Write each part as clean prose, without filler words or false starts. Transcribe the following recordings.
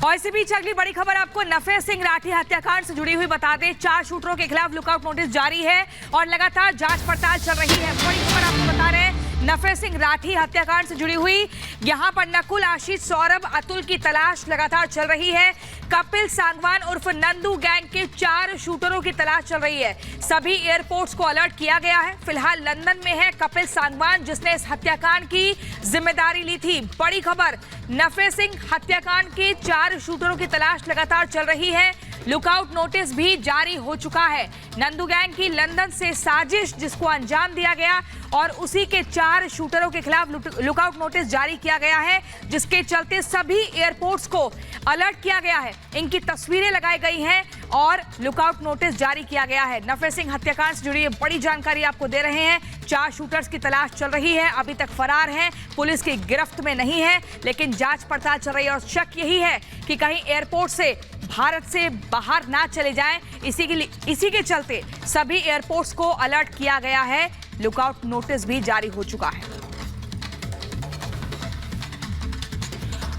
और इसी बीच अगली बड़ी खबर आपको नफे सिंह राठी हत्याकांड से जुड़ी हुई बता दें। 4 शूटरों के खिलाफ लुकआउट नोटिस जारी है और लगातार जांच पड़ताल चल रही है। बड़ी खबर आपको बता रहे हैं नफे सिंह राठी हत्याकांड से जुड़ी हुई, यहां पर नकुल, आशीष, सौरभ, अतुल की तलाश लगातार चल रही है। कपिल सांगवान उर्फ नंदू गैंग के 4 शूटरों की तलाश चल रही है। सभी एयरपोर्ट्स को अलर्ट किया गया है। फिलहाल लंदन में है कपिल सांगवान, जिसने इस हत्याकांड की जिम्मेदारी ली थी। बड़ी खबर, नफे सिंह हत्याकांड के 4 शूटरों की तलाश लगातार चल रही है। लुकआउट नोटिस भी जारी हो चुका है। नंदू गैंग की लंदन से साजिश जिसको अंजाम दिया गया और उसी के 4 शूटरों के खिलाफ लुकआउट नोटिस जारी किया गया है, जिसके चलते सभी एयरपोर्ट्स को अलर्ट किया गया है। इनकी तस्वीरें लगाई गई हैं और लुकआउट नोटिस जारी किया गया है। नफे सिंह हत्याकांड से जुड़ी बड़ी जानकारी आपको दे रहे हैं। 4 शूटर्स की तलाश चल रही है, अभी तक फरार हैं, पुलिस की गिरफ्त में नहीं है, लेकिन जांच पड़ताल चल रही है और शक यही है कि कहीं एयरपोर्ट से भारत से बाहर ना चले जाएं। इसी के चलते सभी एयरपोर्ट्स को अलर्ट किया गया है। लुकआउट नोटिस भी जारी हो चुका है।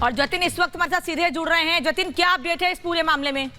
और जतिन इस वक्त हमारे साथ सीधे जुड़ रहे हैं। जतिन, क्या अपडेट है इस पूरे मामले में?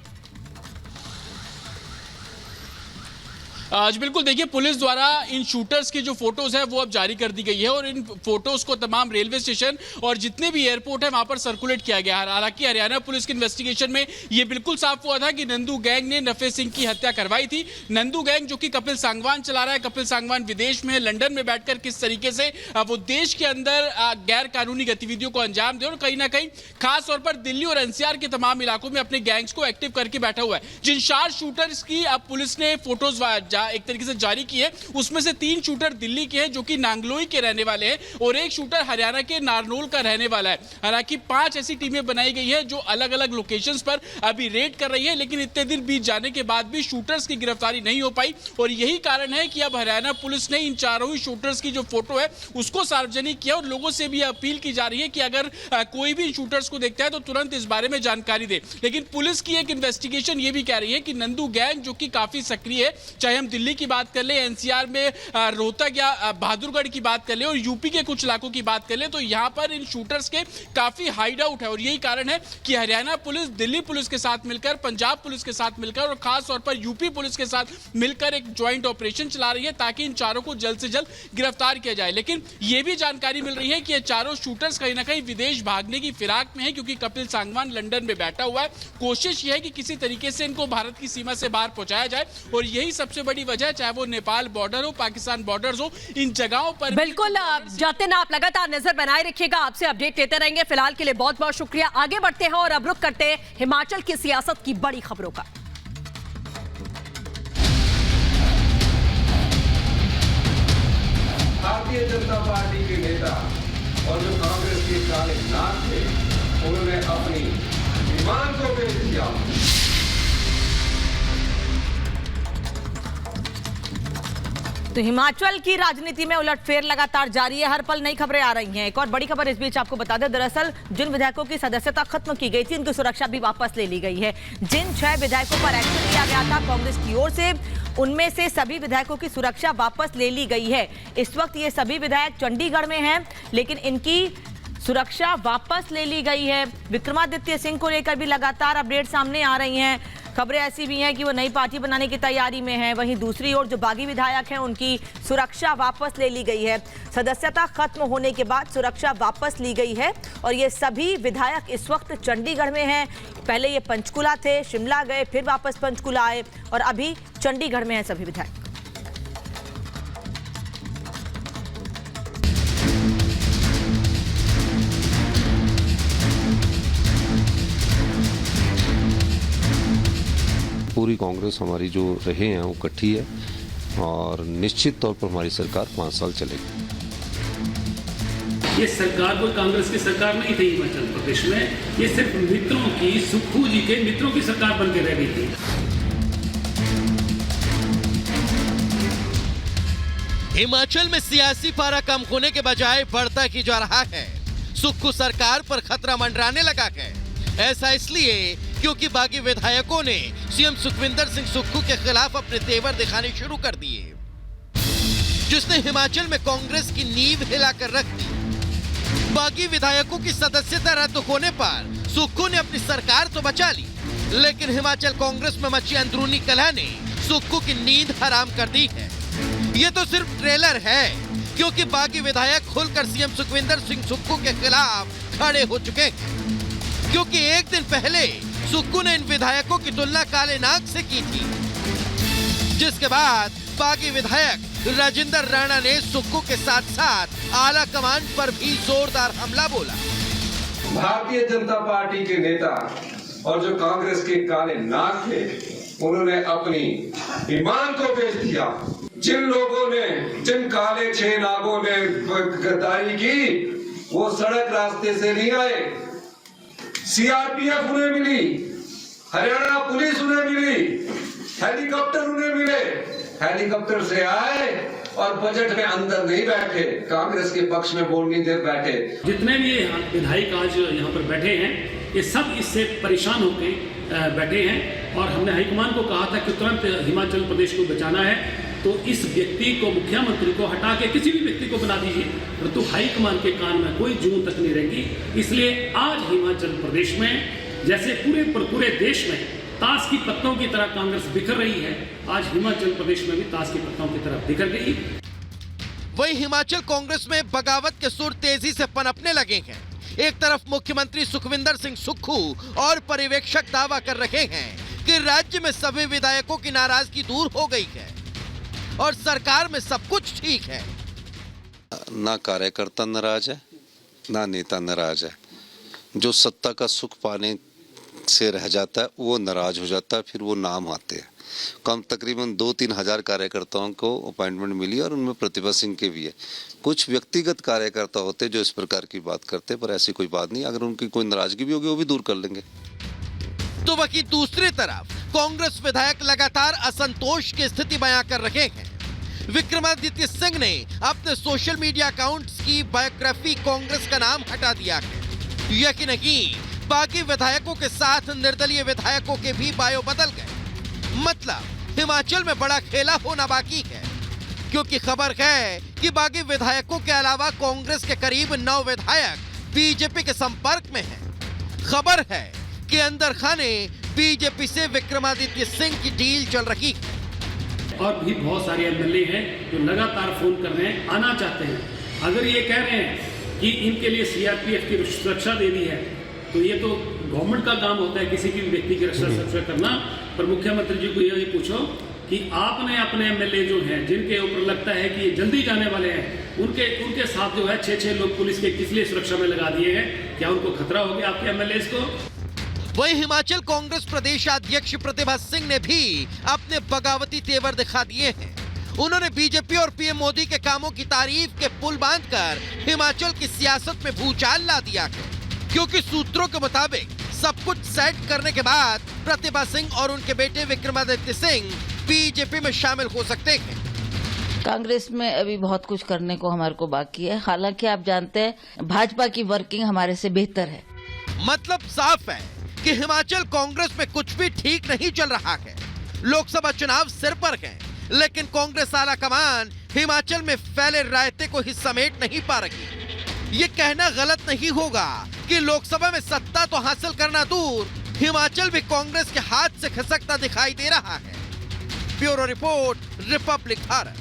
जी बिल्कुल, देखिए पुलिस द्वारा इन शूटर्स की जो फोटोज है वो अब जारी कर दी गई है और इन फोटोज को तमाम रेलवे स्टेशन और जितने भी एयरपोर्ट है वहां पर सर्कुलेट किया गया है। हालांकि हरियाणा पुलिस की इन्वेस्टिगेशन में ये बिल्कुल साफ हुआ था कि नंदू गैंग ने नफे सिंह की हत्या करवाई थी। नंदू गैंग जो कि कपिल सांगवान चला रहा है, कपिल सांगवान विदेश में लंदन में बैठकर किस तरीके से वो देश के अंदर गैर कानूनी गतिविधियों को अंजाम दे और कहीं ना कहीं खासतौर पर दिल्ली और एनसीआर के तमाम इलाकों में अपने गैंग्स को एक्टिव करके बैठा हुआ है। जिन 4 शूटर्स की अब पुलिस ने फोटोज एक तरीके से जारी की है, उसमें से 3 शूटर दिल्ली के हैं जो कि नांगलोई के रहने वाले हैं और एक शूटर हरियाणा के नारनौल का रहने वाला है। हालांकि 5 ऐसी टीमें बनाई गई है जो अलग अलग लोकेशंस पर अभी रेड कर रही है, लेकिन इतने दिन बीत जाने के बाद भी शूटर्स की गिरफ्तारी नहीं हो पाई और यही कारण है कि अब हरियाणा पुलिस ने इन 4 ही शूटर्स की जो फोटो है उसको सार्वजनिक किया और लोगों से भी अपील की जा रही है कि अगर कोई भी शूटर्स को देखता है तो तुरंत इस बारे में जानकारी दे। लेकिन पुलिस की एक इन्वेस्टिगेशन ये भी कह रही है कि नंदू गैंग जो कि काफी सक्रिय है, चाहे हम दिल्ली की बात कर ले, एनसीआर में रोहतक या बहादुरगढ़ की बात कर ले और यूपी के कुछ इलाकों की बात कर ले, तो यहां पर इन शूटर्स के काफी हाइड आउट है और यही कारण है कि हरियाणा पुलिस दिल्ली पुलिस के साथ मिलकर, पंजाब पुलिस के साथ मिलकर और खास तौर पर यूपी पुलिस के साथ मिलकर एक ज्वाइंट ऑपरेशन चला रही है ताकि इन 4 को जल्द से जल्द गिरफ्तार किया जाए। लेकिन यह भी जानकारी मिल रही है कि ये 4 शूटर्स कहीं ना कहीं विदेश भागने की फिराक में है, क्योंकि कपिल सांगवान लंदन में बैठा हुआ है। कोशिश यह है कि किसी तरीके से इनको भारत की सीमा से बाहर पहुंचाया जाए और यही सबसे बड़ी वजह है, चाहे वो नेपाल बॉर्डर हो, पाकिस्तान बॉर्डर्स हो, इन जगहों पर बिल्कुल। जतिन, आप लगातार नजर बनाए रखिएगा, आपसे अपडेट देते रहेंगे। फिलहाल के लिए बहुत बहुत शुक्रिया। आगे बढ़ते हैं और अब रुख करते हैं हिमाचल की सियासत की बड़ी खबरों का। भारतीय जनता पार्टी के नेता और जो कांग्रेस के काले नाग थे, उन्होंने अपनी ईमान को पेश किया। तो हिमाचल की राजनीति में उलटफेर लगातार जारी है। हर पल नई खबरें आ रही हैं। एक और बड़ी खबर इस बीच आपको बता दें, दरअसल जिन विधायकों की सदस्यता खत्म की गई थी, उनकी सुरक्षा भी वापस ले ली गई है। जिन 6 विधायकों पर एक्शन लिया गया था कांग्रेस की ओर से, उनमें से सभी विधायकों की सुरक्षा वापस ले ली गई है। इस वक्त ये सभी विधायक चंडीगढ़ में हैं, लेकिन इनकी सुरक्षा वापस ले ली गई है। विक्रमादित्य सिंह को लेकर भी लगातार अपडेट सामने आ रही हैं। खबरें ऐसी भी हैं कि वो नई पार्टी बनाने की तैयारी में है। वहीं दूसरी ओर जो बागी विधायक हैं, उनकी सुरक्षा वापस ले ली गई है। सदस्यता खत्म होने के बाद सुरक्षा वापस ली गई है और ये सभी विधायक इस वक्त चंडीगढ़ में हैं। पहले ये पंचकुला थे, शिमला गए, फिर वापस पंचकुला आए और अभी चंडीगढ़ में हैं सभी विधायक। पूरी कांग्रेस हमारी जो रहे हैं वो इकट्ठी है और निश्चित तौर पर हमारी सरकार 5 साल चलेगी। ये सरकार कोई कांग्रेस की सरकार नहीं थी हिमाचल प्रदेश में, ये सिर्फ मित्रों की, सुक्खू जी के मित्रों की सरकार बन के रह गई थी। हिमाचल में सियासी पारा कम होने के बजाय बढ़ता की जा रहा है। सुक्खू सरकार पर खतरा मंडराने लगा है। ऐसा इसलिए क्योंकि बागी विधायकों ने सीएम सुखविंदर सिंह सुक्खू के खिलाफ अपने तेवर दिखाने शुरू कर दिए, जिसने हिमाचल में कांग्रेस की नींव हिलाकर रख दी। बागी विधायकों की सदस्यता रद्द होने पर सुक्खू ने अपनी सरकार तो बचा ली, लेकिन हिमाचल कांग्रेस में मची अंदरूनी कलह ने सुक्खू की नींद हराम कर दी है। ये तो सिर्फ ट्रेलर है, क्योंकि बागी विधायक खुलकर सीएम सुखविंदर सिंह सुक्खू के खिलाफ खड़े हो चुके हैं, क्योंकि एक दिन पहले सुक्खू ने इन विधायकों की तुलना काले नाग से की थी, जिसके बाद बागी विधायक राजेंद्र राणा ने सुक्खू के साथ साथ आला कमान पर भी जोरदार हमला बोला। भारतीय जनता पार्टी के नेता और जो कांग्रेस के काले नाग थे, उन्होंने अपनी ईमान को बेच दिया। जिन लोगों ने, जिन काले 6 नागों ने गद्दारी की, वो सड़क रास्ते से नहीं आए। सीआरपीएफ उन्हें मिली, हरियाणा पुलिस उन्हें मिली, हेलीकॉप्टर उन्हें मिले, हेलीकॉप्टर से आए और बजट में अंदर नहीं बैठे, कांग्रेस के पक्ष में बोलने दे बैठे। जितने भी विधायक आज यहाँ पर बैठे हैं, ये सब इससे परेशान होकर बैठे हैं और हमने हाईकमान को कहा था कि तुरंत हिमाचल प्रदेश को बचाना है, तो इस व्यक्ति को, मुख्यमंत्री को हटा के किसी भी व्यक्ति को बना दीजिए, परंतु हाईकमान के कान में कोई जूं तक नहीं रहेगी। इसलिए आज हिमाचल प्रदेश में जैसे पूरे देश में ताश की पत्तों की तरह कांग्रेस बिखर रही है, आज हिमाचल प्रदेश में भी ताश की पत्तों की तरह बिखर गई। वहीं हिमाचल कांग्रेस में बगावत के सुर तेजी से पनपने लगे हैं। एक तरफ मुख्यमंत्री सुखविंदर सिंह सुक्खू और पर्यवेक्षक दावा कर रहे हैं कि राज्य में सभी विधायकों की नाराजगी दूर हो गई है और सरकार में सब कुछ ठीक है। ना कार्यकर्ता नाराज है, ना नेता नाराज है। जो सत्ता का सुख पाने से रह जाता है वो नाराज हो जाता है, फिर वो नाम आते हैं। कम तकरीबन 2-3 हजार कार्यकर्ताओं को अपॉइंटमेंट मिली और उनमें प्रतिभा सिंह के भी है। कुछ व्यक्तिगत कार्यकर्ता होते जो इस प्रकार की बात करते, पर ऐसी कोई बात नहीं। अगर उनकी कोई नाराजगी भी होगी वो भी दूर कर लेंगे। तो वहीं दूसरी तरफ कांग्रेस विधायक लगातार असंतोष की स्थिति बयां कर रहे हैं। विक्रमादित्य सिंह ने अपने सोशल मीडिया अकाउंट्स की बायोग्राफी कांग्रेस का नाम हटा दिया है। यकीन नहीं, बाकी विधायकों के साथ निर्दलीय विधायकों के भी बायो बदल गए। मतलब हिमाचल में बड़ा खेला होना बाकी है, क्योंकि खबर है कि बाकी विधायकों के अलावा कांग्रेस के करीब 9 विधायक बीजेपी के संपर्क में हैं। खबर है कि अंदर खाने बीजेपी से विक्रमादित्य सिंह की डील चल रही है। और भी बहुत सारे एमएलए हैं जो लगातार फोन कर रहे हैं, आना चाहते हैं। अगर ये कह रहे हैं कि इनके लिए सीआरपीएफ की सुरक्षा दे दी है, तो ये तो गवर्नमेंट का काम होता है किसी भी व्यक्ति की सुरक्षा करना। पर मुख्यमंत्री जी को ये पूछो कि आपने अपने एमएलए जो हैं, जिनके ऊपर लगता है कि ये जल्दी जाने वाले हैं, उनके साथ जो है 6 लोग पुलिस के किस लिए सुरक्षा में लगा दिए हैं? क्या उनको खतरा हो गया आपके एमएलए को? वहीं हिमाचल कांग्रेस प्रदेश अध्यक्ष प्रतिभा सिंह ने भी अपने बगावती तेवर दिखा दिए हैं। उन्होंने बीजेपी और पीएम मोदी के कामों की तारीफ के पुल बांधकर हिमाचल की सियासत में भूचाल ला दिया है, क्योंकि सूत्रों के मुताबिक सब कुछ सेट करने के बाद प्रतिभा सिंह और उनके बेटे विक्रमादित्य सिंह बीजेपी में शामिल हो सकते हैं। कांग्रेस में अभी बहुत कुछ करने को हमारे को बाकी है। हालांकि आप जानते हैं भाजपा की वर्किंग हमारे से बेहतर है। मतलब साफ है कि हिमाचल कांग्रेस में कुछ भी ठीक नहीं चल रहा है। लोकसभा चुनाव सिर पर है, लेकिन कांग्रेस आला कमान हिमाचल में फैले रायते को ही समेट नहीं पा रही। ये कहना गलत नहीं होगा कि लोकसभा में सत्ता तो हासिल करना दूर, हिमाचल भी कांग्रेस के हाथ से खिसकता दिखाई दे रहा है। Bureau report, Republic Bharat.